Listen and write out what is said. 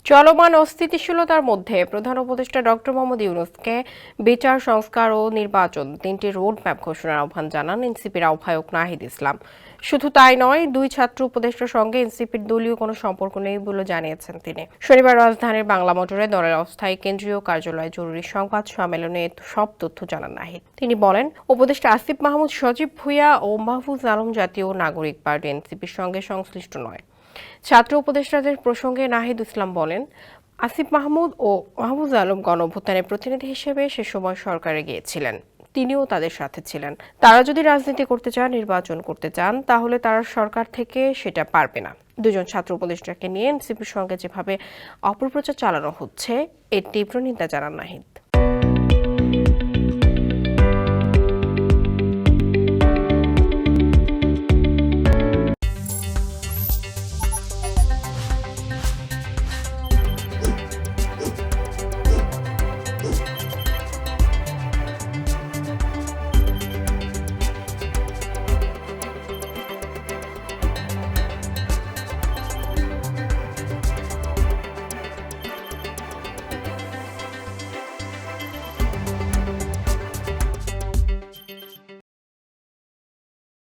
চলমান অস্থিতিশীলতার মধ্যে প্রধান উপদেষ্টা ডক্টর মোহাম্মদ ইউনূসকে বিচার সংস্কার ও নির্বাচন তিনটি রোড ম্যাপ ঘোষণার আহ্বান জানান এনসিপির আহ্বায়ক নাহিদ ইসলাম। শুধু তাই নয়, দুই ছাত্র উপদেষ্টার সঙ্গে এনসিপির দলীয় কোনো সম্পর্ক নেই বলে জানিয়েছেন তিনি। শনিবার রাজধানীর বাংলা মোটরে দলের অস্থায়ী কেন্দ্রীয় কার্যালয়ে জরুরি সংবাদ সম্মেলনে সব তথ্য জানান নাহিদ। তিনি বলেন, উপদেষ্টা আসিফ মাহমুদ, সজীব ভুঁইয়া ও মাহফুজ আলম জাতীয় নাগরিক পার্টি এনসিপির সঙ্গে সংশ্লিষ্ট নয়। ছাত্র উপদেষ্টাদের প্রসঙ্গে নাহিদ ইসলাম বলেন, আসিফ মাহমুদ ও মাহফুজ আলম গণঅভ্যুত্থানের প্রতিনিধি হিসেবে সে সময় সরকারে গিয়েছিলেন, তিনিও তাদের সাথে ছিলেন। তারা যদি রাজনীতি করতে চান, নির্বাচন করতে চান, তাহলে তারা সরকার থেকে সেটা পারবে না। দুজন ছাত্র উপদেষ্টাকে নিয়ে এনসিপির সঙ্গে যেভাবে অপপ্রচার চালানো হচ্ছে, এর তীব্র নিন্দা জানান নাহিদ।